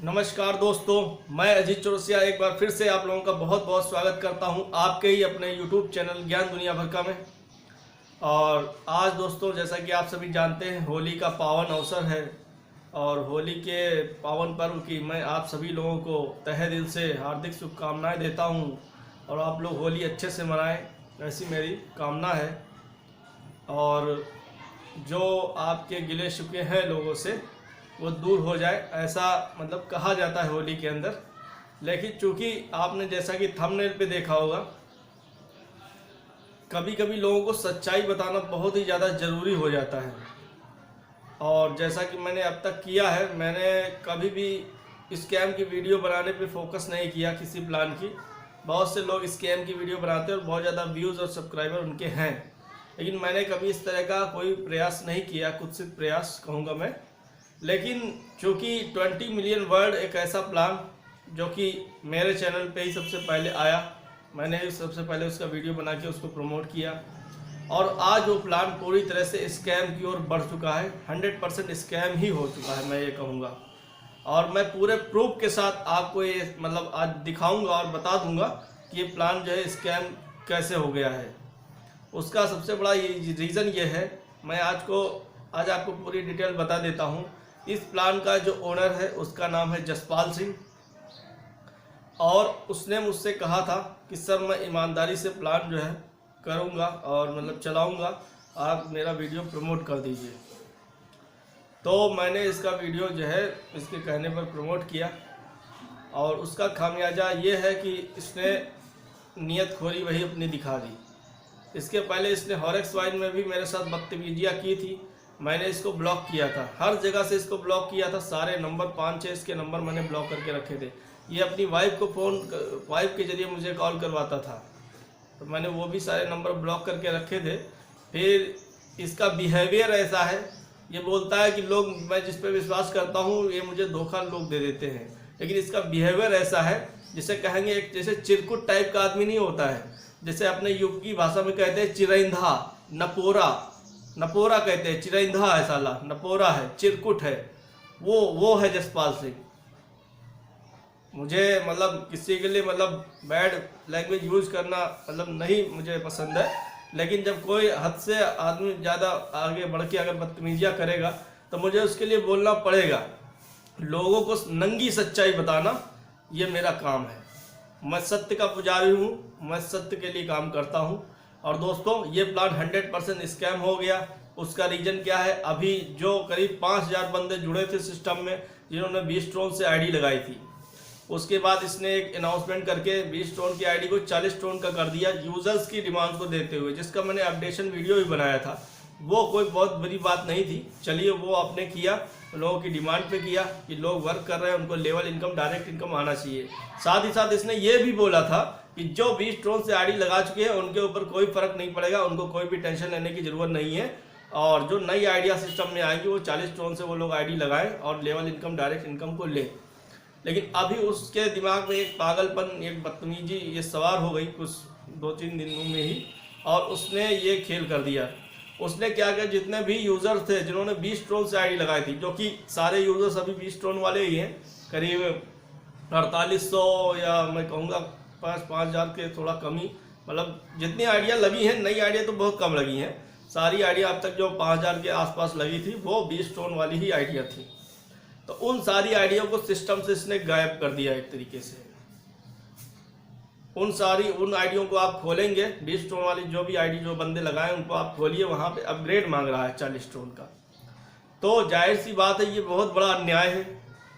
नमस्कार दोस्तों, मैं अजीत चौरसिया एक बार फिर से आप लोगों का बहुत बहुत स्वागत करता हूं आपके ही अपने YouTube चैनल ज्ञान दुनिया भर का में। और आज दोस्तों, जैसा कि आप सभी जानते हैं, होली का पावन अवसर है और होली के पावन पर्व की मैं आप सभी लोगों को तहे दिल से हार्दिक शुभकामनाएं देता हूं और आप लोग होली अच्छे से मनाएं, ऐसी मेरी कामना है। और जो आपके गिले शिकवे हैं लोगों से वो दूर हो जाए, ऐसा मतलब कहा जाता है होली के अंदर। लेकिन चूंकि आपने जैसा कि थंबनेल पे देखा होगा, कभी कभी लोगों को सच्चाई बताना बहुत ही ज़्यादा ज़रूरी हो जाता है। और जैसा कि मैंने अब तक किया है, मैंने कभी भी स्कैम की वीडियो बनाने पे फोकस नहीं किया किसी प्लान की। बहुत से लोग स्कैम की वीडियो बनाते हैं और बहुत ज़्यादा व्यूज़ और सब्सक्राइबर उनके हैं, लेकिन मैंने कभी इस तरह का कोई प्रयास नहीं किया, कुत्सित प्रयास कहूँगा मैं। लेकिन चूँकि 20 मिलियन वर्ड एक ऐसा प्लान जो कि मेरे चैनल पे ही सबसे पहले आया, मैंने सबसे पहले उसका वीडियो बना के उसको प्रमोट किया और आज वो प्लान पूरी तरह से स्कैम की ओर बढ़ चुका है। 100% स्कैम ही हो चुका है, मैं ये कहूँगा। और मैं पूरे प्रूफ के साथ आपको ये मतलब आज दिखाऊंगा और बता दूंगा कि ये प्लान जो है स्कैम कैसे हो गया है। उसका सबसे बड़ा रीज़न ये है, मैं आज आपको पूरी डिटेल बता देता हूँ। इस प्लान का जो ओनर है उसका नाम है जसपाल सिंह, और उसने मुझसे कहा था कि सर मैं ईमानदारी से प्लान जो है करूँगा और मतलब चलाऊँगा, आप मेरा वीडियो प्रमोट कर दीजिए। तो मैंने इसका वीडियो जो है इसके कहने पर प्रमोट किया और उसका खामियाजा ये है कि इसने नीयत खोरी वही अपनी दिखा दी। इसके पहले इसने हॉरेक्स वाइन में भी मेरे साथ बदतमीजियाँ की थी, मैंने इसको ब्लॉक किया था, हर जगह से इसको ब्लॉक किया था। सारे नंबर 5-6 इसके नंबर मैंने ब्लॉक करके रखे थे। ये अपनी वाइफ के जरिए मुझे कॉल करवाता था, तो मैंने वो भी सारे नंबर ब्लॉक करके रखे थे। फिर इसका बिहेवियर ऐसा है, ये बोलता है कि लोग, मैं जिस पे विश्वास करता हूँ ये मुझे धोखा लोग दे देते हैं। लेकिन इसका बिहेवियर ऐसा है जिसे कहेंगे एक जैसे चिरकुट टाइप का आदमी नहीं होता है, जैसे अपने यूपी की भाषा में कहते हैं चिरैंधा, नपोरा कहते हैं, चिरैंधा है साला, नपोरा है, चिरकुट है, वो है जसपाल सिंह। मुझे मतलब किसी के लिए मतलब बैड लैंग्वेज यूज करना मतलब नहीं मुझे पसंद है, लेकिन जब कोई हद से आदमी ज़्यादा आगे बढ़ के अगर बदतमीजियाँ करेगा तो मुझे उसके लिए बोलना पड़ेगा। लोगों को नंगी सच्चाई बताना ये मेरा काम है। मैं सत्य का पुजारी हूँ, मैं सत्य के लिए काम करता हूँ। और दोस्तों, ये प्लान 100% स्कैम हो गया। उसका रीज़न क्या है, अभी जो करीब 5000 बंदे जुड़े थे सिस्टम में, जिन्होंने 20 ट्रोन से आईडी लगाई थी, उसके बाद इसने एक अनाउंसमेंट करके 20 ट्रोन की आईडी को 40 ट्रोन का कर दिया, यूज़र्स की डिमांड को देते हुए, जिसका मैंने अपडेशन वीडियो भी बनाया था। वो कोई बहुत बड़ी बात नहीं थी, चलिए वो आपने किया, लोगों की डिमांड पे किया कि लोग वर्क कर रहे हैं, उनको लेवल इनकम, डायरेक्ट इनकम आना चाहिए। साथ ही साथ इसने ये भी बोला था कि जो 20 ट्रोन से आईडी लगा चुके हैं उनके ऊपर कोई फर्क नहीं पड़ेगा, उनको कोई भी टेंशन लेने की ज़रूरत नहीं है, और जो नई आइडिया सिस्टम में आएंगे वो 40 ट्रोन से वो लोग आईडी लगाएं और लेवल इनकम, डायरेक्ट इनकम को ले। लेकिन अभी उसके दिमाग में एक पागलपन, एक बदतमीजी ये सवार हो गई कुछ 2-3 दिनों में ही, और उसने ये खेल कर दिया। उसने क्या किया, जितने भी यूज़र थे जिन्होंने 20 ट्रोन से आईडी लगाई थी, जो कि सारे यूज़र्स अभी 20 ट्रोन वाले ही हैं, करीब 4800 या मैं कहूँगा 5000 के थोड़ा कमी, मतलब जितनी आइडिया लगी हैं, नई आइडिया तो बहुत कम लगी हैं, सारी आइडिया अब तक जो 5000 के आसपास लगी थी वो 20 ट्रोन वाली ही आइडिया थी। तो उन सारी आइडिया को सिस्टम से इसने गायब कर दिया एक तरीके से। उन आइडियों को आप खोलेंगे, 20 ट्रोन वाली जो भी आईडी जो बंदे लगाए उनको आप खोलिए, वहाँ पे अपग्रेड मांग रहा है 40 ट्रोन का। तो जाहिर सी बात है, ये बहुत बड़ा अन्याय है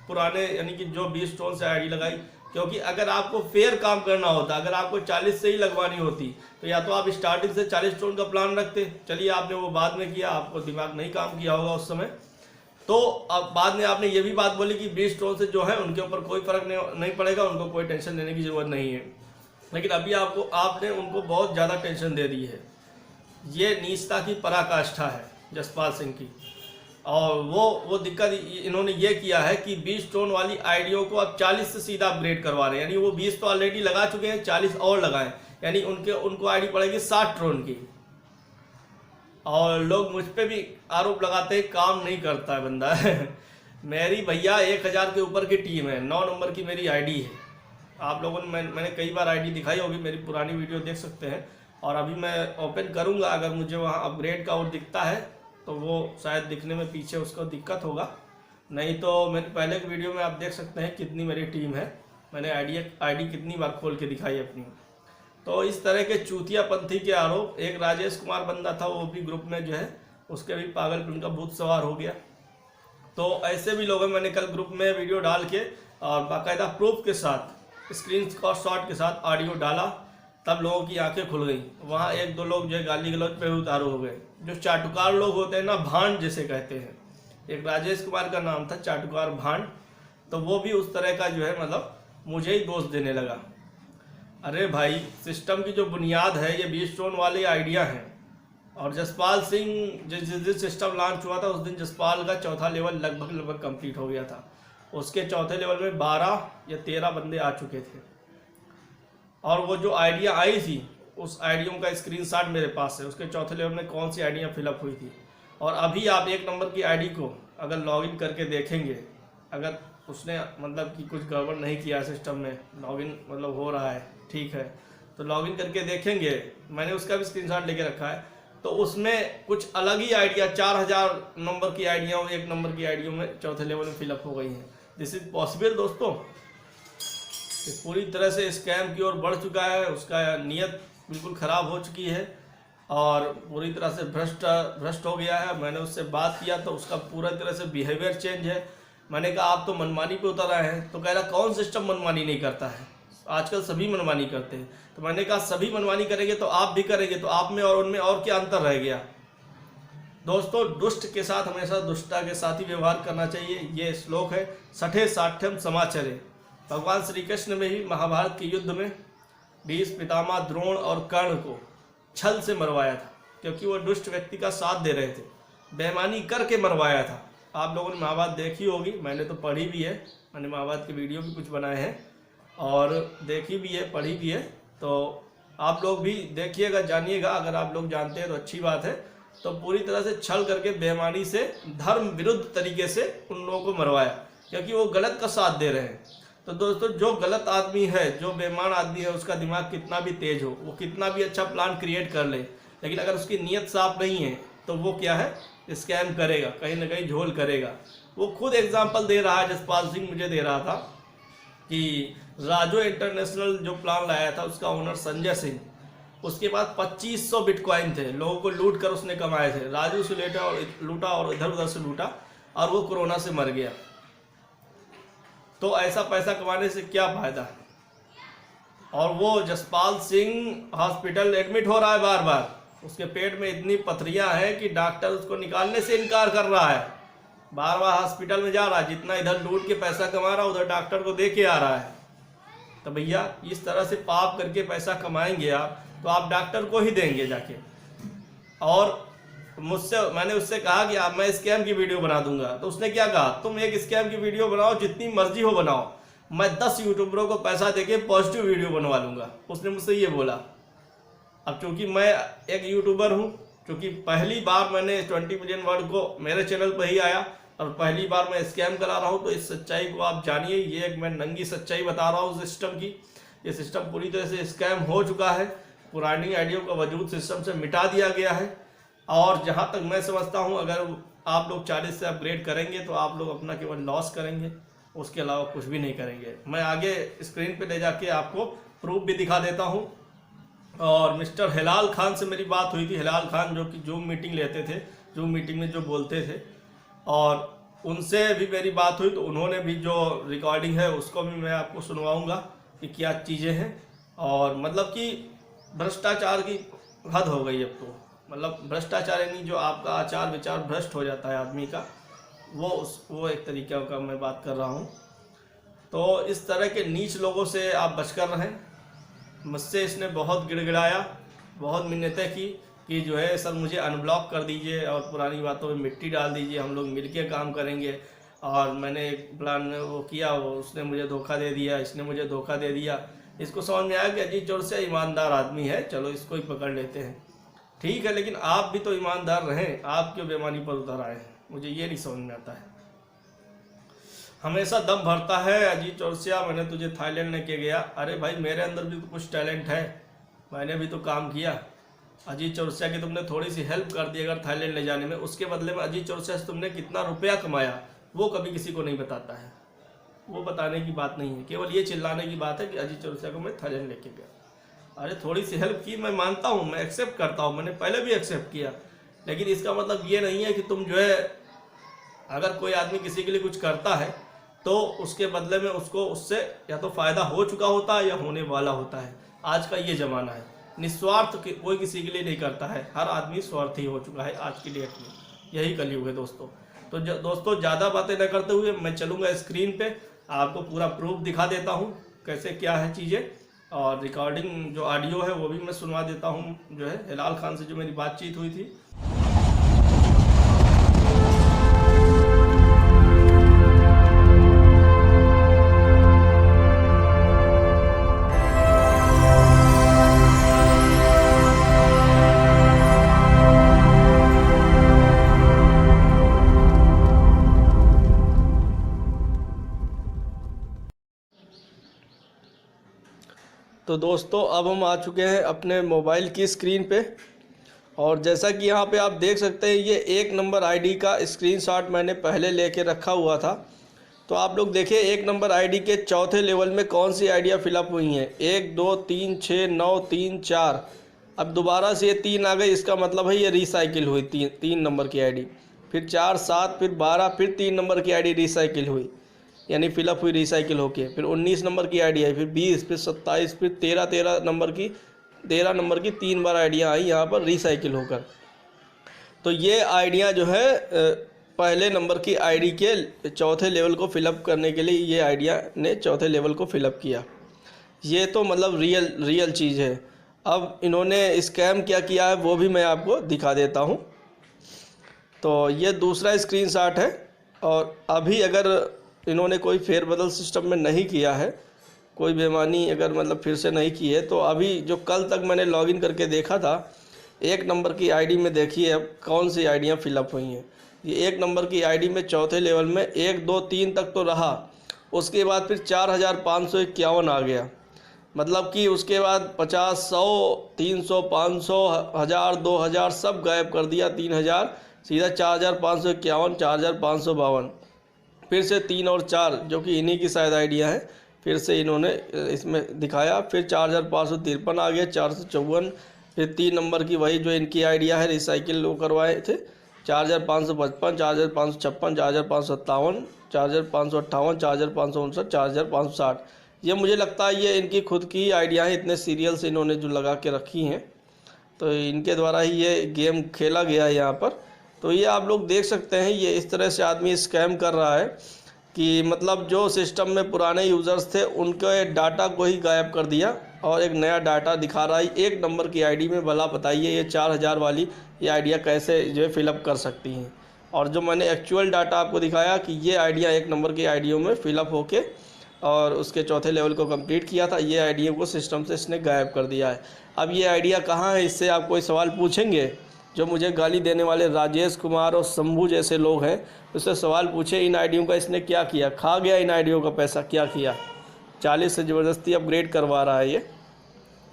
पुराने, यानी कि जो 20 ट्रोन से आईडी लगाई। क्योंकि अगर आपको फेयर काम करना होता, अगर आपको 40 से ही लगवानी होती, तो या तो आप स्टार्टिंग से 40 ट्रोन का प्लान रखते। चलिए आपने वो बाद में किया, आपको दिमाग नहीं काम किया होगा उस समय, तो अब बाद में आपने ये भी बात बोली कि 20 ट्रोन से जो है उनके ऊपर कोई फर्क नहीं पड़ेगा, उनको कोई टेंशन लेने की ज़रूरत नहीं है। लेकिन अभी आपने उनको बहुत ज़्यादा टेंशन दे दी है। ये नीचता की पराकाष्ठा है जसपाल सिंह की। और वो दिक्कत इन्होंने ये किया है कि 20 ट्रोन वाली आईडियों को अब 40 से सीधा अपग्रेड करवा रहे हैं, यानी वो 20 तो ऑलरेडी लगा चुके हैं, 40 और लगाएं, यानी उनको आईडी पड़ेगी 60 ट्रोन की। और लोग मुझ पे भी आरोप लगाते हैं काम नहीं करता है बंदा मेरी भैया 1000 के ऊपर की टीम है, 9 नंबर की मेरी आईडी है। आप लोगों ने मैंने कई बार आईडी दिखाई होगी, मेरी पुरानी वीडियो देख सकते हैं। और अभी मैं ओपन करूंगा, अगर मुझे वहाँ अपग्रेड का और दिखता है तो वो शायद दिखने में पीछे उसको दिक्कत होगा, नहीं तो मेरे पहले की वीडियो में आप देख सकते हैं कितनी मेरी टीम है, मैंने आईडी कितनी बार खोल के दिखाई अपनी। तो इस तरह के चूतियापंथी के आरोप, एक राजेश कुमार बंदा था, वो भी ग्रुप में जो है उसके भी पागलपन का भूत सवार हो गया। तो ऐसे भी लोगों, मैंने कल ग्रुप में वीडियो डाल के और बाकायदा प्रूफ के साथ, स्क्रीन शॉट के साथ ऑडियो डाला, तब लोगों की आंखें खुल गई। वहाँ 1-2 लोग जो है गाली गलौज पे उतारू हो गए। जो चाटुकार लोग होते हैं ना, भांड जिसे कहते हैं, एक राजेश कुमार का नाम था चाटुकार भांड, तो वो भी उस तरह का जो है मतलब मुझे ही दोष देने लगा। अरे भाई, सिस्टम की जो बुनियाद है ये 20 स्टोन वाली आइडिया हैं। और जसपाल सिंह जिस दिन सिस्टम लॉन्च हुआ था उस दिन जसपाल का चौथा लेवल लगभग कंप्लीट हो गया था। उसके चौथे लेवल में 12 या 13 बंदे आ चुके थे। और वो जो आइडिया आई थी उस आइडियों का स्क्रीनशॉट मेरे पास है, उसके चौथे लेवल में कौन सी आइडिया फिलअप हुई थी। और अभी आप 1 नंबर की आईडी को अगर लॉगिन करके देखेंगे, अगर उसने मतलब कि कुछ गड़बड़ नहीं किया सिस्टम में, लॉगिन मतलब हो रहा है ठीक है, तो लॉगिन करके देखेंगे, मैंने उसका भी स्क्रीनशॉट लेके रखा है, तो उसमें कुछ अलग ही आइडिया 4000 नंबर की आइडिया 1 नंबर की आइडियों में चौथे लेवल में फिलअप हो गई हैं। दिस इज पॉसिबल दोस्तों। पूरी तरह से स्कैम की ओर बढ़ चुका है, उसका नीयत बिल्कुल ख़राब हो चुकी है और पूरी तरह से भ्रष्ट हो गया है। मैंने उससे बात किया तो उसका पूरा तरह से बिहेवियर चेंज है। मैंने कहा आप तो मनमानी पे उतर आए हैं, तो कह रहा कौन सिस्टम मनमानी नहीं करता है, आजकल सभी मनमानी करते हैं। तो मैंने कहा सभी मनमानी करेंगे तो आप भी करेंगे, तो आप में और उनमें और क्या अंतर रह गया। दोस्तों, दुष्ट के साथ हमेशा दुष्टता के साथ ही व्यवहार करना चाहिए। ये श्लोक है, सठे साठ्यम समाचरे। भगवान श्री कृष्ण में ही महाभारत के युद्ध में भीष्म, पितामह, द्रोण और कर्ण को छल से मरवाया था, क्योंकि वो दुष्ट व्यक्ति का साथ दे रहे थे, बेईमानी करके मरवाया था। आप लोगों ने महाभारत देखी होगी, मैंने तो पढ़ी भी है, मैंने महाभारत के वीडियो भी कुछ बनाए हैं और देखी भी है, पढ़ी भी है। तो आप लोग भी देखिएगा, जानिएगा। अगर आप लोग जानते हैं तो अच्छी बात है। तो पूरी तरह से छल करके बेईमानी से धर्म विरुद्ध तरीके से उन लोगों को मरवाया, क्योंकि वो गलत का साथ दे रहे हैं। तो दोस्तों, जो गलत आदमी है, जो बेईमान आदमी है, उसका दिमाग कितना भी तेज हो, वो कितना भी अच्छा प्लान क्रिएट कर ले, लेकिन अगर उसकी नीयत साफ नहीं है तो वो क्या है, स्कैम करेगा, कहीं ना कहीं झोल करेगा। वो खुद एग्जाम्पल दे रहा है, जसपाल सिंह मुझे दे रहा था कि राजो इंटरनेशनल जो प्लान लाया था उसका ओनर संजय सिंह, उसके पास 2500 बिटकॉइन थे, लोगों को लूट कर उसने कमाए थे। राजू से लूटा और इधर उधर से लूटा और वो कोरोना से मर गया। तो ऐसा पैसा कमाने से क्या फायदा। और वो जसपाल सिंह हॉस्पिटल एडमिट हो रहा है बार बार, उसके पेट में इतनी पथरियां हैं कि डॉक्टर उसको निकालने से इनकार कर रहा है, बार बार हॉस्पिटल में जा रहा है, जितना इधर लूट के पैसा कमा रहा है उधर डॉक्टर को दे के आ रहा है। तो भैया, इस तरह से पाप करके पैसा कमाएंगे आप, तो आप डॉक्टर को ही देंगे जाके। और मैंने उससे कहा कि आप, मैं स्कैम की वीडियो बना दूंगा, तो उसने क्या कहा, तुम एक स्कैम की वीडियो बनाओ, जितनी मर्जी हो बनाओ, मैं 10 यूट्यूबरों को पैसा देके पॉजिटिव वीडियो बनवा लूंगा। उसने मुझसे ये बोला। अब चूंकि मैं एक यूट्यूबर हूँ, क्योंकि पहली बार मैंने 20 मिलियन वर्ड को मेरे चैनल पर ही आया और पहली बार मैं स्कैम करा रहा हूँ, तो इस सच्चाई को आप जानिए। ये एक मैं नंगी सच्चाई बता रहा हूँ सिस्टम की। ये सिस्टम पूरी तरह से स्कैम हो चुका है, पुरानी आइडियो का वजूद सिस्टम से मिटा दिया गया है। और जहाँ तक मैं समझता हूँ, अगर आप लोग 40 से अपग्रेड करेंगे तो आप लोग अपना केवल लॉस करेंगे, उसके अलावा कुछ भी नहीं करेंगे। मैं आगे स्क्रीन पे ले जाके आपको प्रूफ भी दिखा देता हूँ। और मिस्टर हिलाल खान से मेरी बात हुई थी, हिलाल खान जो कि जूम मीटिंग लेते थे, जूम मीटिंग में जो बोलते थे, और उनसे भी मेरी बात हुई। तो उन्होंने भी जो रिकॉर्डिंग है उसको भी मैं आपको सुनवाऊँगा कि क्या चीज़ें हैं। और मतलब कि भ्रष्टाचार की हद हो गई अब तो, मतलब भ्रष्टाचार यानी जो आपका आचार विचार भ्रष्ट हो जाता है आदमी का, वो एक तरीके का मैं बात कर रहा हूँ। तो इस तरह के नीच लोगों से आप बचकर रहें। मुझसे इसने बहुत गिड़गिड़ाया, बहुत मिन्नतें की कि जो है सर मुझे अनब्लॉक कर दीजिए और पुरानी बातों में मिट्टी डाल दीजिए, हम लोग मिलके काम करेंगे। और मैंने एक प्लान वो किया, वो उसने मुझे धोखा दे दिया, इसने मुझे धोखा दे दिया। इसको समझ में आया कि अजीत चोर से ईमानदार आदमी है, चलो इसको ही पकड़ लेते हैं। ठीक है, लेकिन आप भी तो ईमानदार रहें, आप क्यों बेईमानी पर उतर आए हैं, मुझे ये नहीं समझ में आता है। हमेशा दम भरता है अजीत चौरसिया, मैंने तुझे थाईलैंड लेके गया। अरे भाई मेरे अंदर भी तो कुछ टैलेंट है, मैंने भी तो काम किया। अजीत चौरसिया की तुमने थोड़ी सी हेल्प कर दी अगर थाईलैंड ले जाने में, उसके बदले में अजीत चौरसिया से तुमने कितना रुपया कमाया वो कभी किसी को नहीं बताता है। वो बताने की बात नहीं है, केवल ये चिल्लाने की बात है कि अजीत चौरसिया को मैं थाईलैंड लेके गया। अरे थोड़ी सी हेल्प की, मैं मानता हूँ, मैं एक्सेप्ट करता हूँ, मैंने पहले भी एक्सेप्ट किया, लेकिन इसका मतलब ये नहीं है कि तुम जो है, अगर कोई आदमी किसी के लिए कुछ करता है तो उसके बदले में उसको उससे या तो फ़ायदा हो चुका होता है या होने वाला होता है। आज का ये ज़माना है, निस्वार्थ कोई किसी के लिए नहीं करता है, हर आदमी स्वार्थी हो चुका है आज की डेट में। यही कलयुग है दोस्तों। तो दोस्तों ज़्यादा बातें न करते हुए मैं चलूँगा स्क्रीन पे, आपको पूरा प्रूफ दिखा देता हूँ कैसे क्या है चीज़ें, और रिकॉर्डिंग जो ऑडियो है वो भी मैं सुनवा देता हूँ, जो है हिलाल खान से जो मेरी बातचीत हुई थी। तो दोस्तों अब हम आ चुके हैं अपने मोबाइल की स्क्रीन पे, और जैसा कि यहाँ पे आप देख सकते हैं ये 1 नंबर आईडी का स्क्रीनशॉट मैंने पहले लेके रखा हुआ था। तो आप लोग देखिए 1 नंबर आईडी के चौथे लेवल में कौन सी आइडिया फिलअप हुई हैं, 1 2 3 6 9 3 4। अब दोबारा से ये 3 आ गई, इसका मतलब है ये रिसाइकिल हुई, 3 नंबर की आईडी, फिर 4 7 फिर 12, फिर 3 नंबर की आईडी रिसाइकिल हुई, यानी फिलअप हुई रिसाइकिल होके, फिर 19 नंबर की आईडी आई, फिर 20, फिर 27, फिर 13 नंबर की 3 बार आइडिया आई यहाँ पर रिसाइकिल होकर। तो ये आइडिया जो है पहले नंबर की आईडी के चौथे लेवल को फिलअप करने के लिए ये आइडिया ने चौथे लेवल को फिलअप किया। ये तो मतलब रियल चीज़ है। अब इन्होंने स्कैम क्या किया है वो भी मैं आपको दिखा देता हूँ। तो ये दूसरा स्क्रीनशॉट है, और अभी अगर इन्होंने कोई फेरबदल सिस्टम में नहीं किया है, कोई बेईमानी अगर मतलब फिर से नहीं की है, तो अभी जो कल तक मैंने लॉगिन करके देखा था 1 नंबर की आईडी में, देखिए अब कौन सी आइडियाँ फिलअप हुई हैं। ये 1 नंबर की आईडी में चौथे लेवल में 1 2 3 तक तो रहा, उसके बाद फिर 4551 आ गया, मतलब कि उसके बाद 50 100 300 500 1000 2000 सब गायब कर दिया, 3000 सीधा 4551 4552, फिर से 3 और 4 जो कि इन्हीं की शायद आइडिया है, फिर से इन्होंने इसमें दिखाया, फिर 4553 आ गया, 454, फिर 3 नंबर की वही जो इनकी आइडिया है रिसाइकिल वो करवाए थे, 4555 4556 4557 4558 4559 4560। ये मुझे लगता है ये इनकी खुद की आइडिया है, इतने सीरियल से इन्होंने जो लगा के रखी हैं, तो इनके द्वारा ही ये गेम खेला गया है यहाँ पर। तो ये आप लोग देख सकते हैं, ये इस तरह से आदमी स्कैम कर रहा है कि मतलब जो सिस्टम में पुराने यूज़र्स थे उनके डाटा को ही गायब कर दिया और एक नया डाटा दिखा रहा है 1 नंबर की आईडी में। भला बताइए ये 4000 वाली ये आइडिया कैसे जो है फिलअप कर सकती हैं। और जो मैंने एक्चुअल डाटा आपको दिखाया कि ये आइडिया 1 नंबर की आइडियों में फिलअप होके और उसके चौथे लेवल को कंप्लीट किया था, ये आइडिया को सिस्टम से इसने गायब कर दिया है। अब ये आइडिया कहाँ है, इससे आप कोई सवाल पूछेंगे, जो मुझे गाली देने वाले राजेश कुमार और शंभू जैसे लोग हैं उससे सवाल पूछे इन आइडियों का इसने क्या किया, खा गया इन आइडियों का पैसा, क्या किया, 40 से ज़बरदस्ती अपग्रेड करवा रहा है ये,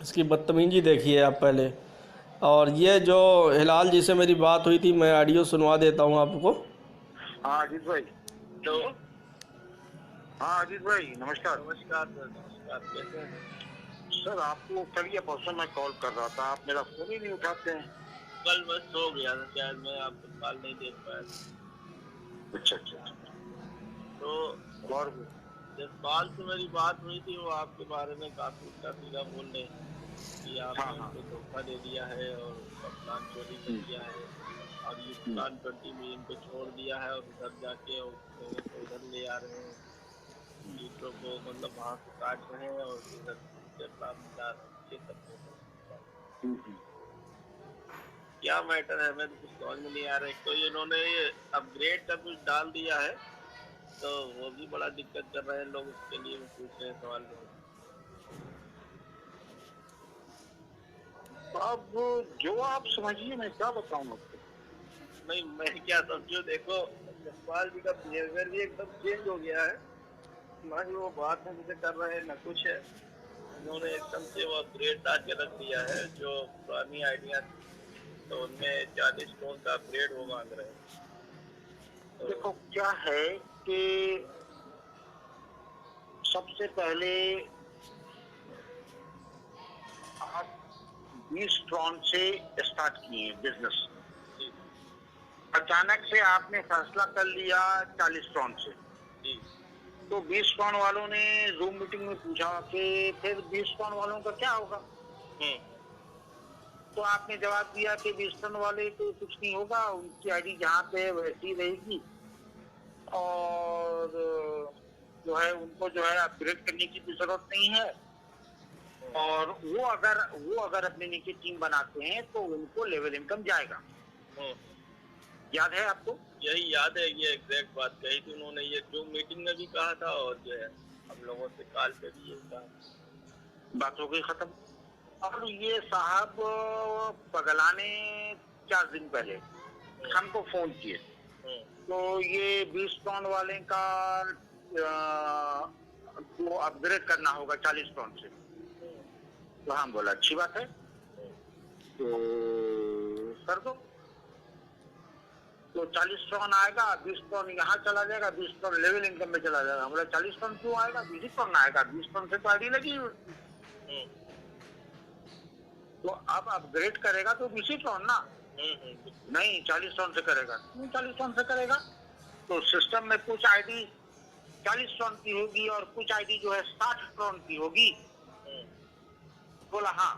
इसकी बदतमीजी देखिए आप पहले। और ये जो हिलाल जी से मेरी बात हुई थी, मैं ऑडियो सुनवा देता हूँ आपको। हाँ अजीत भाई, तो हाँ अजीत भाई नमस्कार। नमस्कार सर, नमस्कार। कैसे हैं सर? आपको कल या परसों मैं कॉल कर रहा था, आप मेरा फोन ही नहीं उठाते हैं। कल बस सो गया था शायद, मैं आपको कॉल नहीं देख पाया। अच्छा अच्छा। तो और जसपाल से मेरी बात हुई थी, वो आपके बारे में काफी उल्टा सीधा बोल रहे हैं कि आपने हाँ, हाँ। उनको धोखा दे दिया है और उसका प्लान चोरी कर दिया है, और ये प्लान 20 मिलियन पे छोड़ दिया है और उधर जाके उसको उधर ले आ रहे हैं, दूसरों को मतलब वहाँ से काट रहे हैं और इधर से प्लान बना रहे हैं। ये सब क्या मैटर है, हमें तो कुछ समझ में नहीं आ रहा है। तो इन्होंने ये अपग्रेड का कुछ डाल दिया है, तो वो भी बड़ा दिक्कत कर रहे हैं लोग, उसके लिए वो पूछ रहे हैं सवाल। अब जो आप समझिए, मैं क्या बताऊँ आपको। नहीं मैं क्या समझू, देखो जसपाल जी का बिहेवियर भी एकदम चेंज हो गया है। ना ही वो बात है मुझे कर रहे हैं न कुछ है। उन्होंने एकदम से वो अपग्रेड ला के रख दिया है, जो पुरानी आइडिया थी तो उनमें 40 टोन का अपग्रेड वो मांग रहे हैं। तो देखो क्या है कि सबसे पहले आप 20 ट्रॉन से स्टार्ट किए बिजनेस, जी अचानक से आपने फैसला कर लिया 40 ट्रॉन से। जी तो 20 टन वालों ने जूम मीटिंग में पूछा कि फिर 20 टन वालों का क्या होगा। तो आपने जवाब दिया कि 20 टन वाले को कुछ नहीं होगा, उनकी आईडी जहाँ पे है वैसी रहेगी और जो है उनको जो है अपग्रेड करने की भी जरूरत नहीं है। और वो अगर अपने नीचे टीम बनाते हैं तो उनको लेवल इनकम जाएगा। याद है आपको? यही याद है, ये एग्जैक्ट बात कही थी उन्होंने, ये जूम मीटिंग में भी कहा था और जो है हम लोगों से कॉल पे भी ये कहा। बात हो गई खत्म। और ये साहब पगलाने 4 दिन पहले हमको फोन किए, तो ये 20 टन वाले का वो अपग्रेड करना होगा 40 टन से। तो हम बोला अच्छी बात है तो कर दो। तो 40 टन आएगा, 20 टन यहाँ चला जाएगा, 20 टन लेवल इनकम में चला जाएगा। हम बोला 40 टन क्यों आएगा, 20 टन आएगा, 20 टन से तो आईडी लगी हुई। तो अब अपग्रेड करेगा तो 20 टन ना, नहीं 40 टन से करेगा। क्यों 40 टन से करेगा? तो सिस्टम में कुछ आईडी 40 टन की होगी और कुछ आईडी जो है 60 टन की होगी। बोला हाँ।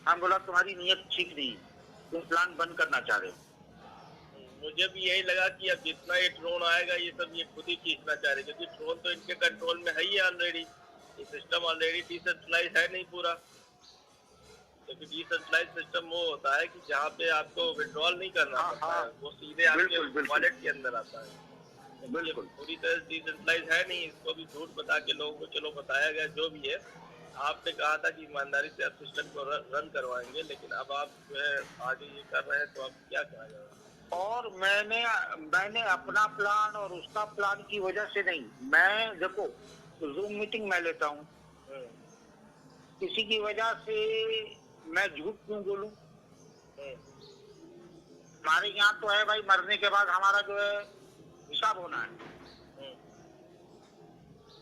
हम बोला तुम्हारी नियत ठीक नहीं, तुम प्लान बंद करना चाह रहे हो। मुझे भी यही लगा कि अब जितना ये ड्रोन आएगा ये सब ये खुद ही खींचना चाह रहे, क्योंकि ड्रोन तो इनके कंट्रोल में है ही ऑलरेडी। ये सिस्टम ऑलरेडी डिसेंट्रलाइज है नहीं पूरा, क्योंकि डिसेंट्रलाइज सिस्टम वो होता है कि जहाँ पे आपको विड्रॉल नहीं करना पड़ता है, वो सीधे आपके वॉलेट के अंदर आता है। बिल्कुल पूरी तरह डिसेंट्रलाइज है नहीं, इसको भी झूठ बता के लोगों को चलो बताया गया जो भी है। आपने कहा था कि ईमानदारी से आप सिस्टम को रन करवाएंगे, लेकिन अब आप जो है आगे ये कर रहे हैं, तो अब क्या कहा जाएगा? और मैंने अपना प्लान और उसका प्लान की वजह से नहीं, मैं देखो जूम मीटिंग मैं लेता हूँ, किसी की वजह से मैं झूठ क्यों बोलूं? हमारे यहाँ तो है भाई, मरने के बाद हमारा जो है हिसाब होना है।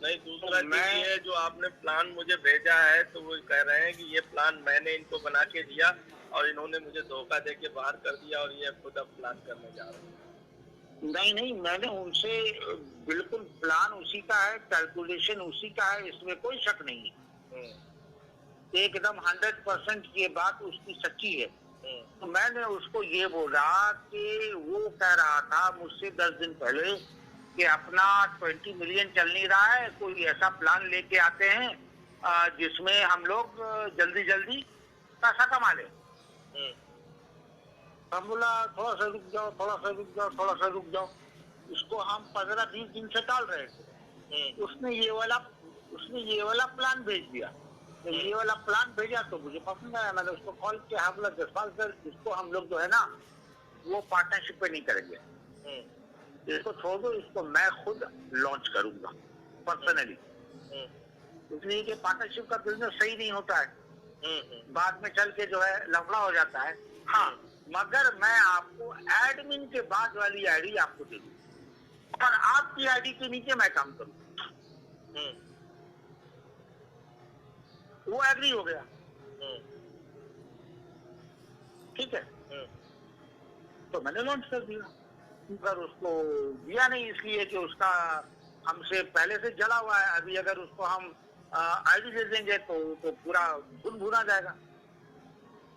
नहीं, दूसरा चीज ये है जो आपने प्लान मुझे भेजा है, तो वो कह रहे हैं कि ये प्लान मैंने इनको बना के दिया और इन्होंने मुझे धोखा देके बाहर कर दिया और ये खुद अब प्लान करने जा रहे हैं। नहीं, मैंने उनसे बिल्कुल प्लान उसी का है, कैलकुलेशन उसी का है, इसमें कोई शक नहीं है। एकदम 100% ये बात उसकी सच्ची है। तो मैंने उसको ये बोला कि वो कह रहा था मुझसे 10 दिन पहले कि अपना 20 मिलियन चल नहीं रहा है, कोई ऐसा प्लान लेके आते हैं जिसमें हम लोग जल्दी जल्दी पैसा कमा ले। हम बोला थोड़ा सा रुक जाओ। इसको हम 15-20 दिन से टाल रहे थे। उसने ये वाला प्लान भेज दिया। तो ये वाला प्लान भेजा तो मुझे पसंद आया, मैंने उसको कॉल किया। हम बोला जसपाल सर, इसको हम लोग जो है ना वो पार्टनरशिप पे नहीं करेंगे, इसको छोड़ दो, इसको मैं खुद लॉन्च करूंगा पर्सनली। इसलिए कि पार्टनरशिप का बिजनेस सही नहीं होता है, बाद में चल के जो है लफड़ा हो जाता है। हाँ, मगर मैं आपको एडमिन के बाद वाली आईडी आपको दे दूँ और आपकी आईडी के नीचे मैं काम करूँ। वो एग्री हो गया, ठीक है। तो मैंने लॉन्च कर दिया, मगर उसको दिया नहीं इसलिए कि उसका हमसे पहले से जला हुआ है। अभी अगर उसको हम आईडी दे देंगे तो पूरा भुना जाएगा।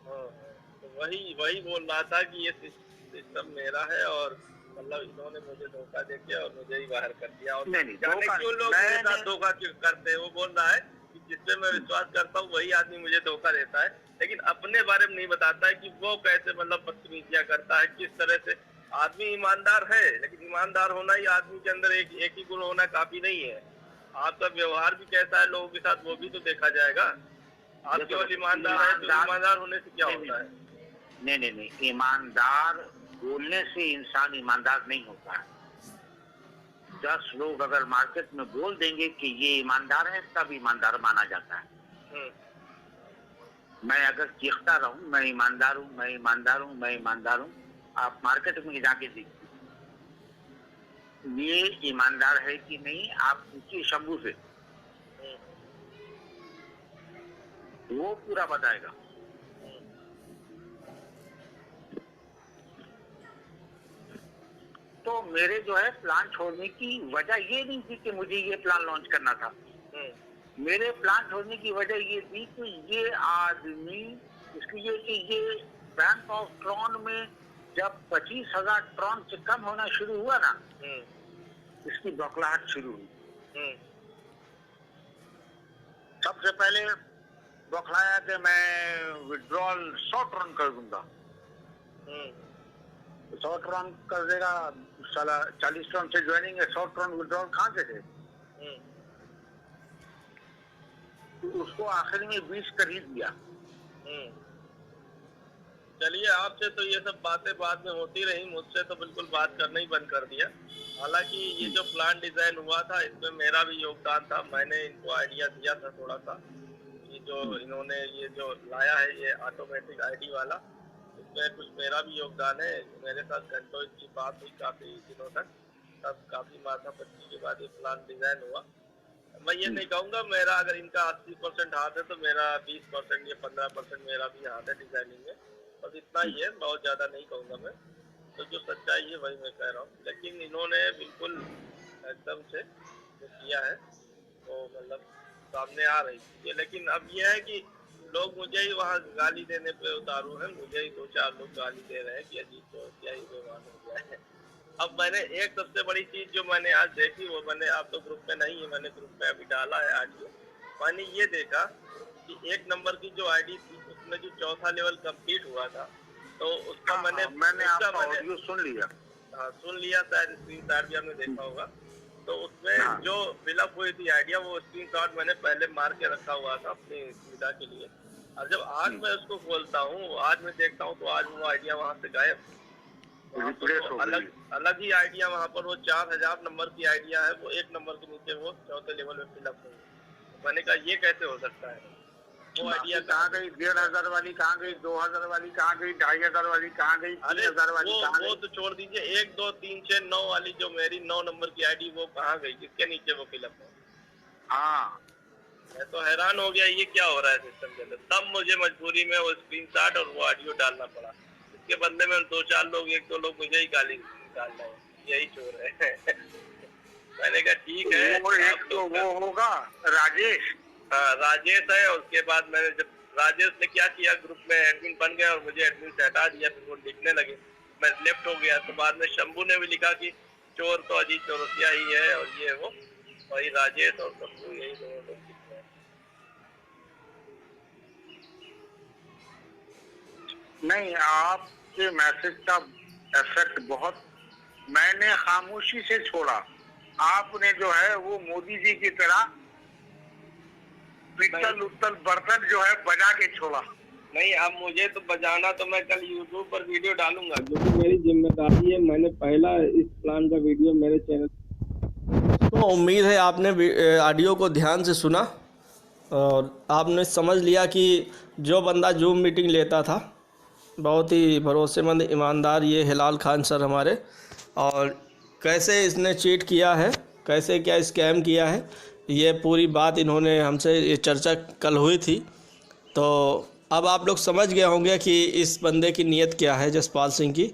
तो वही बोल रहा था कि ये सिस्टम मेरा है और मतलब इन्होंने मुझे धोखा देके और मुझे ही बाहर कर दिया। और नहीं, जाने क्यों लोग मेरे साथ धोखा क्यों करते हैं? वो बोल रहा है कि जिसपे मैं विश्वास करता हूँ वही आदमी मुझे धोखा देता है, लेकिन अपने बारे में नहीं बताता है कि वो कैसे मतलब बदतमीजियां करता है, किस तरह से। आदमी ईमानदार है, लेकिन ईमानदार होना ही आदमी के अंदर एक ही गुण होना काफी नहीं है। आपका व्यवहार भी कैसा है लोगों के साथ वो भी तो देखा जाएगा। आप केवल ईमानदार है तो ईमानदार होने से क्या होता है? नहीं, ईमानदार बोलने से इंसान ईमानदार नहीं होता है। 10 लोग अगर मार्केट में बोल देंगे कि ये ईमानदार है, तब ईमानदार माना जाता है। मैं अगर चीखता रहूं मैं ईमानदार हूं, मैं ईमानदार हूं, मैं ईमानदार हूं, आप मार्केट में जाके देखिए ये ईमानदार है कि नहीं, आप पूछिए शंभू से, वो पूरा बताएगा। तो मेरे जो है प्लान छोड़ने की वजह ये नहीं थी कि मुझे ये प्लान लॉन्च करना था। मेरे प्लान छोड़ने की वजह ये थी कि ये आदमी, इसलिए कि ये बैंक ऑफ ट्रॉन में जब 25,000 ट्रॉन से कम होना शुरू हुआ ना, इसकी बौखलाहट शुरू हुई। सबसे पहले बौखलाया कि मैं विड्रॉल 100 ट्रॉन कर दूंगा। 100 ट्रॉन कर देगा साला, 40 ट्रॉन से ज्वाइनिंग है, 100 ट्रॉन विड्रॉल कहाँ से दे? तो उसको आखिर में 20 कर ही दिया। चलिए, आपसे तो ये सब बातें बाद में होती रही, मुझसे तो बिल्कुल बात करना ही बंद कर दिया। हालांकि ये जो प्लान डिजाइन हुआ था इसमें मेरा भी योगदान था। मैंने इनको आइडिया दिया था थोड़ा सा कि जो इन्होंने ये जो लाया है ये ऑटोमेटिक आईडी वाला, इसमें कुछ मेरा भी योगदान है। मेरे साथ घंटों इसकी बात हुई काफी दिनों तक, तब काफी माथापच्ची के बाद ये प्लान डिजाइन हुआ। मैं ये नहीं कहूँगा मेरा, अगर इनका 80% हाथ है तो मेरा 20% या 15% मेरा भी हाथ है डिजाइनिंग में, बस इतना ही है, बहुत ज्यादा नहीं कहूँगा मैं। तो जो सच्चाई है वही मैं कह रहा हूँ। लेकिन इन्होंने बिल्कुल एकदम से जो किया है वो मतलब सामने आ रही है। लेकिन अब ये है कि लोग मुझे ही वहाँ गाली देने पे उतारू हैं, मुझे ही 2-4 लोग गाली दे रहे हैं कि अजीत तो क्या ही बेईमान हो गया है। अब मैंने एक सबसे बड़ी चीज जो मैंने आज देखी, वो मैंने, आप तो ग्रुप में नहीं है, मैंने ग्रुप में अभी डाला है ऑडियो। मैंने ये देखा कि 1 नंबर की जो आईडी थी उसमें जो 4था लेवल कंप्लीट हुआ था, तो उसका मैंने आपका ऑडियो सुन लिया। हाँ, सुन लिया, शायद स्क्रीनशॉट भी आपने देखा होगा। तो उसमें जो फिलअप हुई थी आइडिया, वो स्क्रीनशॉट मैंने पहले मार के रखा हुआ था अपनी सुविधा के लिए। और जब आज मैं उसको खोलता हूँ, आज मैं देखता हूँ, तो आज वो आइडिया वहाँ से गायब। तो अलग ही आइडिया वहाँ पर, वो 4000 नंबर की आइडिया है, वो 1 नंबर के नीचे वो 4थे लेवल में फिलअप हुई। मैंने कहा ये कैसे हो सकता है? वो आइडिया कहाँ गई? 1500 वाली कहाँ गई? 2000 वाली कहाँ गई? 2500 वाली कहाँ गई? 3000 वाली कहाँ गई? वो तो छोड़ दीजिए, 1 2 3 6 9 वाली जो मेरी 9 नंबर की आईडी, वो कहाँ गई? किसके नीचे वो फिलअप है? हाँ, मैं तो हैरान हो गया, ये क्या हो रहा है सिस्टम के अंदर। तब मुझे मजबूरी में वो स्क्रीनशॉट और वो ऑडियो डालना पड़ा। इसके बदले में 2-4 लोग, 1-2 लोग मुझे ही गाली डाल रहे हैं, यही चोर है। मैंने कहा ठीक है। वो एक तो वो होगा राजेश। हाँ, राजेश है। उसके बाद मैंने, जब राजेश ने क्या किया, ग्रुप में एडमिन बन गया और मुझे एडमिन से हटा दिया, फिर वो लिखने लगे, मैं लेफ्ट हो गया। तो बाद में शंभू ने भी लिखा कि चोर तो अजीत चौरसिया ही है, और ये वो वही राजेश और शंभू, यही दोनों लोग लिखते हैं। नहीं, आपके मैसेज का इफेक्ट बहुत, मैंने खामोशी से छोड़ा। आपने जो है वो मोदी जी की तरह पित्तल उत्तल बर्तन जो है बजा के छोड़ा। नहीं, अब मुझे तो बजाना, तो मैं कल YouTube पर वीडियो डालूंगा, जो कि मेरी जिम्मेदारी है। मैंने पहला इस प्लान का वीडियो मेरे चैनल। तो उम्मीद है आपने ऑडियो को ध्यान से सुना और आपने समझ लिया कि जो बंदा जूम मीटिंग लेता था, बहुत ही भरोसेमंद ईमानदार ये हिलाल खान सर हमारे, और कैसे इसने चीट किया है, कैसे क्या स्कैम किया है, ये पूरी बात इन्होंने हमसे, ये चर्चा कल हुई थी। तो अब आप लोग समझ गए होंगे कि इस बंदे की नीयत क्या है, जसपाल सिंह की।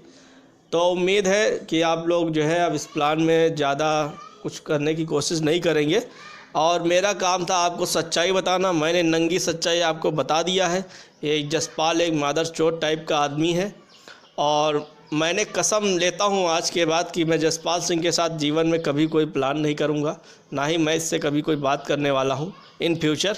तो उम्मीद है कि आप लोग जो है अब इस प्लान में ज़्यादा कुछ करने की कोशिश नहीं करेंगे। और मेरा काम था आपको सच्चाई बताना, मैंने नंगी सच्चाई आपको बता दिया है। ये जसपाल एक मादरचोद टाइप का आदमी है, और मैंने कसम लेता हूँ आज के बाद कि मैं जसपाल सिंह के साथ जीवन में कभी कोई प्लान नहीं करूँगा, ना ही मैं इससे कभी कोई बात करने वाला हूँ इन फ्यूचर।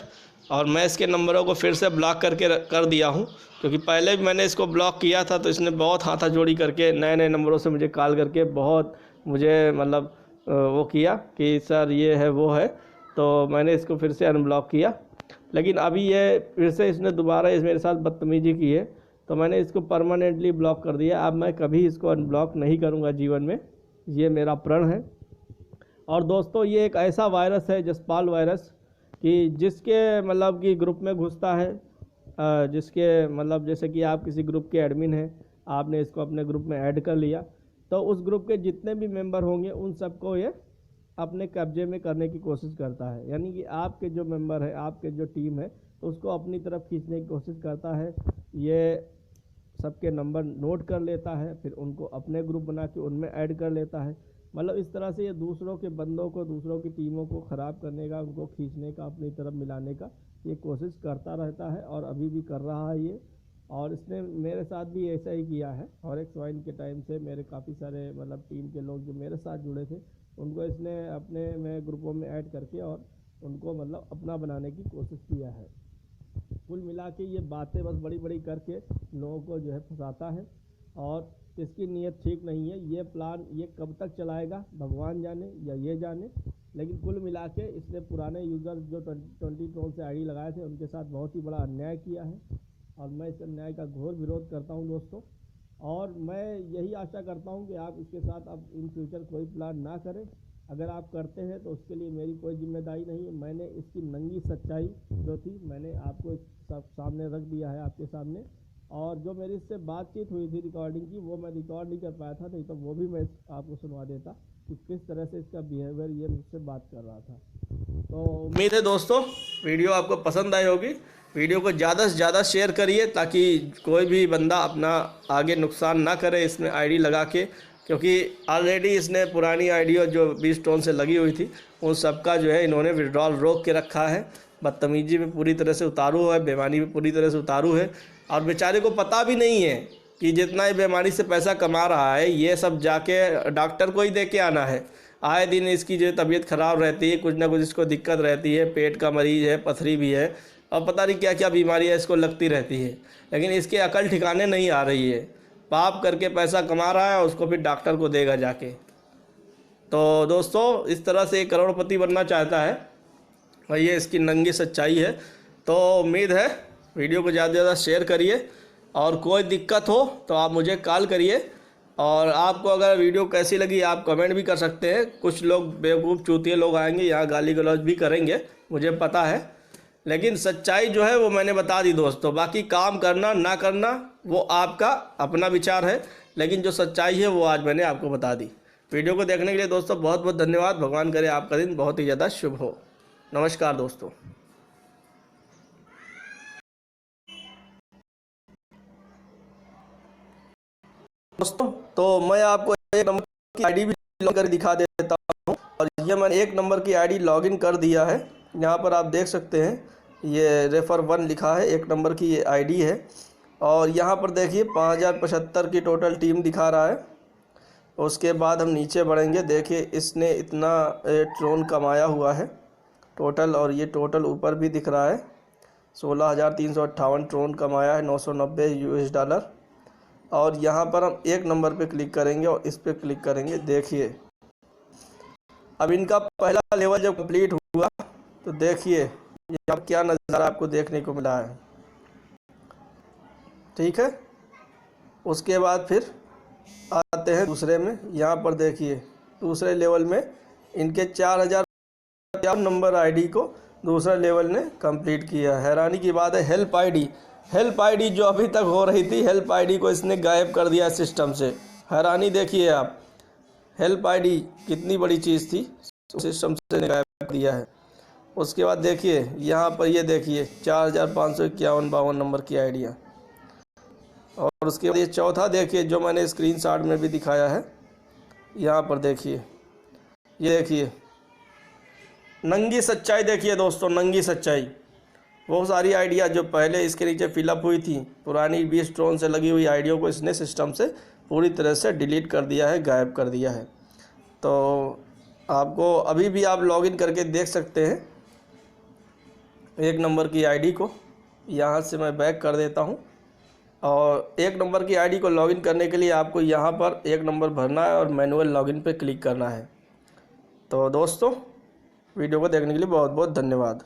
और मैं इसके नंबरों को फिर से ब्लॉक करके कर दिया हूँ, क्योंकि पहले भी मैंने इसको ब्लॉक किया था तो इसने बहुत हाथाजोड़ी करके नए नए नंबरों से मुझे कॉल करके बहुत मुझे मतलब वो किया कि सर ये है वो है। तो मैंने इसको फिर से अनब्लॉक किया, लेकिन अभी ये फिर से इसने दोबारा मेरे साथ बदतमीजी की है। तो मैंने इसको परमानेंटली ब्लॉक कर दिया। अब मैं कभी इसको अनब्लॉक नहीं करूँगा जीवन में, ये मेरा प्रण है। और दोस्तों ये एक ऐसा वायरस है जसपाल वायरस कि जिसके मतलब कि ग्रुप में घुसता है, जिसके मतलब जैसे कि आप किसी ग्रुप के एडमिन हैं, आपने इसको अपने ग्रुप में ऐड कर लिया, तो उस ग्रुप के जितने भी मेंबर होंगे उन सबको ये अपने कब्जे में करने की कोशिश करता है। यानी कि आपके जो मेंबर है, आपके जो टीम है, उसको अपनी तरफ खींचने की कोशिश करता है। ये सबके नंबर नोट कर लेता है, फिर उनको अपने ग्रुप बना के उनमें ऐड कर लेता है। मतलब इस तरह से ये दूसरों के बंदों को, दूसरों की टीमों को ख़राब करने का, उनको खींचने का, अपनी तरफ मिलाने का ये कोशिश करता रहता है और अभी भी कर रहा है ये। और इसने मेरे साथ भी ऐसा ही किया है। फॉरेक्स वाइन के टाइम से मेरे काफ़ी सारे मतलब टीम के लोग जो मेरे साथ जुड़े थे, उनको इसने अपने में ग्रुपों में ऐड करके और उनको मतलब अपना बनाने की कोशिश किया है। कुल मिला के ये बातें बस बड़ी बड़ी करके लोगों को जो है फंसाता है और इसकी नीयत ठीक नहीं है। ये प्लान ये कब तक चलाएगा भगवान जाने या ये जाने, लेकिन कुल मिला के इसने पुराने यूज़र जो 20 ट्रोल से आईडी लगाए थे उनके साथ बहुत ही बड़ा अन्याय किया है और मैं इस अन्याय का घोर विरोध करता हूं दोस्तों। और मैं यही आशा करता हूं कि आप इसके साथ अब इन फ्यूचर कोई प्लान ना करें। अगर आप करते हैं तो उसके लिए मेरी कोई जिम्मेदारी नहीं है। मैंने इसकी नंगी सच्चाई जो थी मैंने आपको सब सामने रख दिया है आपके सामने। और जो मेरी इससे बातचीत हुई थी रिकॉर्डिंग की, वो मैं रिकॉर्ड नहीं कर पाया था, नहीं तो वो भी मैं आपको सुनवा देता कि किस तरह से इसका बिहेवियर ये मुझसे बात कर रहा था। तो उम्मीद है दोस्तों वीडियो आपको पसंद आई होगी। वीडियो को ज़्यादा से ज़्यादा शेयर करिए ताकि कोई भी बंदा अपना आगे नुकसान ना करे इसमें आईडी लगा के, क्योंकि ऑलरेडी इसने पुरानी आईडी जो 20 टोन से लगी हुई थी उन सबका जो है इन्होंने विड्रॉल रोक के रखा है। बदतमीजी में पूरी तरह से उतारू है, बेईमानी में पूरी तरह से उतारू है और बेचारे को पता भी नहीं है कि जितना ही बेईमानी से पैसा कमा रहा है ये सब जाके डॉक्टर को ही दे के आना है। आए दिन इसकी जो तबीयत ख़राब रहती है, कुछ ना कुछ इसको दिक्कत रहती है, पेट का मरीज़ है, पथरी भी है और पता नहीं क्या क्या बीमारियाँ इसको लगती रहती है, लेकिन इसके अकल ठिकाने नहीं आ रही है। पाप करके पैसा कमा रहा है, उसको फिर डॉक्टर को देगा जाके। तो दोस्तों इस तरह से एक करोड़पति बनना चाहता है और ये इसकी नंगी सच्चाई है। तो उम्मीद है वीडियो को ज़्यादा से ज़्यादा शेयर करिए और कोई दिक्कत हो तो आप मुझे कॉल करिए। और आपको अगर वीडियो कैसी लगी आप कमेंट भी कर सकते हैं। कुछ लोग बेवकूफ़ चूतिए लोग आएंगे यहाँ गाली गलौज भी करेंगे, मुझे पता है, लेकिन सच्चाई जो है वो मैंने बता दी दोस्तों। बाकी काम करना ना करना वो आपका अपना विचार है, लेकिन जो सच्चाई है वो आज मैंने आपको बता दी। वीडियो को देखने के लिए दोस्तों बहुत बहुत धन्यवाद। भगवान करे आपका दिन बहुत ही ज़्यादा शुभ हो। नमस्कार दोस्तों। तो मैं आपको एक नंबर की आईडी भी लॉगिन कर दिखा देता हूँ और ये मैंने एक नंबर की आईडी लॉगिन कर दिया है। यहाँ पर आप देख सकते हैं ये रेफर 1 लिखा है, एक नंबर की ये आईडी है। और यहाँ पर देखिए 5075 की टोटल टीम दिखा रहा है। उसके बाद हम नीचे बढ़ेंगे, देखिए इसने इतना ट्रोन कमाया हुआ है टोटल, और ये टोटल ऊपर भी दिख रहा है 16,358 ट्रोन कमाया है, 990 US डॉलर। और यहाँ पर हम एक नंबर पे क्लिक करेंगे और इस पे क्लिक करेंगे। देखिए अब इनका पहला लेवल जब कंप्लीट हुआ तो देखिए यहाँ क्या नज़ारा आपको देखने को मिला है, ठीक है। उसके बाद फिर आते हैं दूसरे में। यहाँ पर देखिए दूसरे लेवल में इनके 4000 नंबर आईडी को दूसरा लेवल ने कंप्लीट किया। हैरानी की बात है हेल्प आईडी जो अभी तक हो रही थी, हेल्प आईडी को इसने गायब कर दिया सिस्टम से। हैरानी देखिए आप, हेल्प आईडी कितनी बड़ी चीज़ थी, सिस्टम से गायब कर दिया है। उसके बाद देखिए यहाँ पर ये देखिए 4551 नंबर की आईडियाँ। और उसके बाद ये चौथा देखिए जो मैंने स्क्रीनशॉट में भी दिखाया है, यहाँ पर देखिए, ये देखिए नंगी सच्चाई। देखिए दोस्तों नंगी सच्चाई, वो सारी आइडिया जो पहले इसके नीचे फिलअप हुई थी, पुरानी 20 ट्रोन से लगी हुई आइडिया को इसने सिस्टम से पूरी तरह से डिलीट कर दिया है, गायब कर दिया है। तो आपको अभी भी आप लॉगिन करके देख सकते हैं एक नंबर की आईडी को। यहाँ से मैं बैक कर देता हूँ और एक नंबर की आईडी को लॉगिन करने के लिए आपको यहाँ पर एक नंबर भरना है और मैनुअल लॉगिन पे क्लिक करना है। तो दोस्तों वीडियो को देखने के लिए बहुत बहुत धन्यवाद।